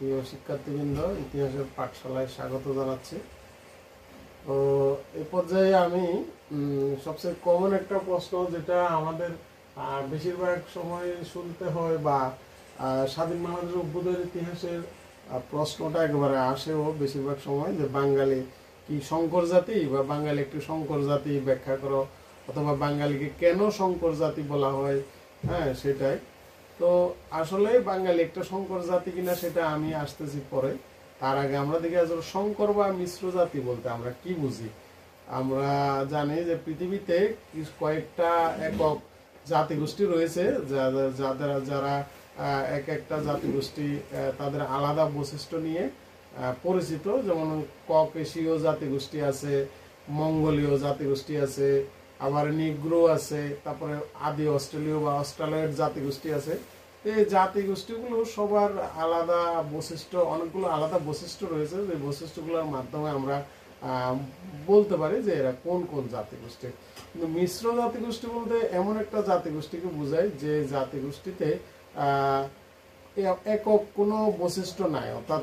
প্রিয় শিক্ষার্থীবৃন্দ, ইতিহাসের পাঠশালায় স্বাগত জানাচ্ছি। তো এই পর্যায়ে আমি সবচেয়ে কমন একটা প্রশ্ন, যেটা আমাদের বেশিরভাগ সময় শুনতে হয় বা স্বাধীন বাংলাদেশের অভ্যুদয়ের ইতিহাসের প্রশ্নটা একেবারে আসেও বেশিরভাগ সময়, যে বাঙালি কি সংকর জাতি, বা বাঙালি একটি সংকর জাতি ব্যাখ্যা করো, অথবা বাঙালিকে কেন সংকর জাতি বলা হয়। হ্যাঁ, সেটাই। তো আসলে বাঙালি একটা সংকর জাতি কিনা সেটা আমি আসতেছি পরে। তার আগে আমরা দেখি আসলে সংকর বা মিশ্র জাতি বলতে আমরা কি বুঝি। আমরা জানি যে পৃথিবীতে কয়েকটা একক জাতিগোষ্ঠী রয়েছে, যারা এক একটা জাতিগোষ্ঠী তাদের আলাদা বৈশিষ্ট্য নিয়ে পরিচিত। যেমন ককেশীয় জাতিগোষ্ঠী আছে, মঙ্গোলীয় জাতিগোষ্ঠী আছে, আবার নিগ্রো আছে, তারপরে আদি অস্ট্রেলীয় বা অস্ট্রেলিয়ার জাতিগোষ্ঠী আছে। এই জাতিগোষ্ঠীগুলো সবার আলাদা বৈশিষ্ট্য, অনেকগুলো আলাদা বৈশিষ্ট্য রয়েছে, যে বৈশিষ্ট্যগুলোর মাধ্যমে আমরা বলতে পারি যে এরা কোন কোন জাতিগোষ্ঠী। কিন্তু মিশ্র জাতিগোষ্ঠী বলতে এমন একটা জাতিগোষ্ঠীকে বোঝায় যে জাতিগোষ্ঠীতে একক কোনো বৈশিষ্ট্য নাই। অর্থাৎ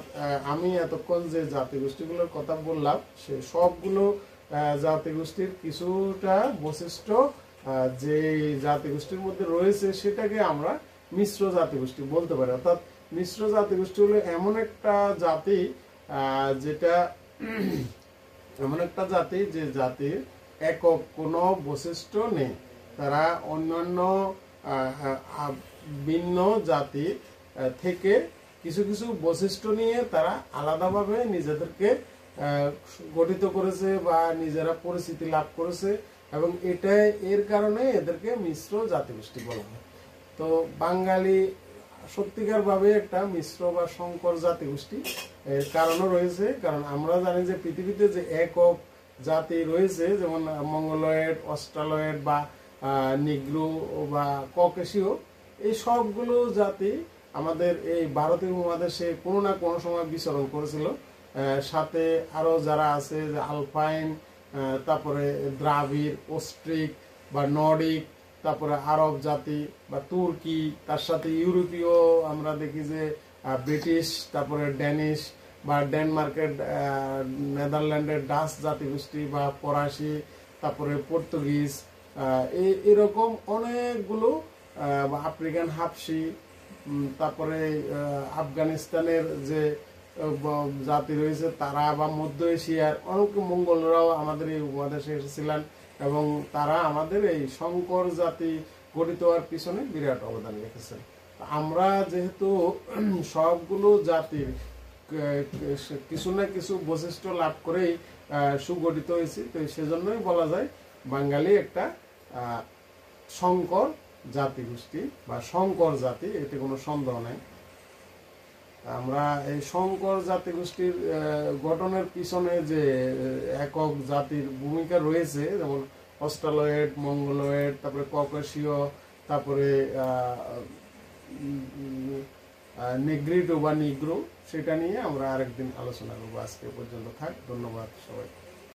আমি এতক্ষণ যে জাতিগোষ্ঠীগুলোর কথা বললাম, সে সবগুলো জাতিগোষ্ঠীর কিছুটা বৈশিষ্ট্য যে জাতিগোষ্ঠীর মধ্যে রয়েছে সেটাকে আমরা মিশ্র জাতিগোষ্ঠী বলতে পারি। অর্থাৎ মিশ্র জাতিগোষ্ঠী হলো এমন একটা জাতি যেটা এমন একটা জাতি যে জাতির একক কোনো বৈশিষ্ট্য নেই। তারা অন্যান্য ভিন্ন জাতি থেকে কিছু কিছু বৈশিষ্ট্য নিয়ে তারা আলাদাভাবে নিজেদেরকে গঠিত করেছে বা নিজেরা পরিচিতি লাভ করেছে, এবং এটাই এর কারণে এদেরকে মিশ্র জাতিগোষ্ঠী বলা হয়। তো বাঙালি সত্যিকার ভাবে একটা মিশ্র বা সংকর জাতিগোষ্ঠী। এর কারণও রয়েছে, কারণ আমরা জানি যে পৃথিবীতে যে একক জাতি রয়েছে, যেমন মঙ্গোলয়েড, অস্ট্রালয়েড বা নিগ্রো বা ককেশীয়, এই সবগুলো জাতি আমাদের এই ভারতীয় উপমহাদেশে কোনো না কোনো সময় বিচরণ করেছিল। সাথে আরো যারা আছে, যে আলপাইন, তারপরে দ্রাবিড়, অস্ট্রিক বা নর্ডিক, তারপরে আরব জাতি বা তুর্কি, তার সাথে ইউরোপীয় আমরা দেখি যে ব্রিটিশ, তারপরে ড্যানিশ বা ডেনমার্কের নেদারল্যান্ডের ডাচ জাতিগোষ্ঠী বা ফরাসি, তারপরে পর্তুগিজ, এরকম অনেকগুলো আফ্রিকান হাবশি, তারপরে আফগানিস্তানের যে জাতি রয়েছে তারা, বা মধ্য এশিয়ার অনেক মঙ্গলরাও আমাদের এই উপমহাদেশে এসেছিলেন, এবং তারা আমাদের এই সংকর জাতি গঠিত হওয়ার পিছনে বিরাট অবদান রেখেছেন। আমরা যেহেতু সবগুলো জাতির কিছু না কিছু বৈশিষ্ট্য লাভ করেই সুগঠিত হয়েছি, তো সেজন্যই বলা যায় বাঙালি একটা সংকর জাতিগোষ্ঠী বা সংকর জাতি, এতে কোনো সন্দেহ নেই। আমরা এই সংকর জাতিগোষ্ঠীর গঠনের পিছনে যে একক জাতির ভূমিকা রয়েছে, যেমন অস্ট্রালয়েড, মঙ্গোলয়েড, তারপরে ককেশীয়, তারপরে নেগ্রিটো বা নিগ্রো, সেটা নিয়ে আমরা আরেকদিন আলোচনা করবো। আজকে পর্যন্ত থাক। ধন্যবাদ সবাই।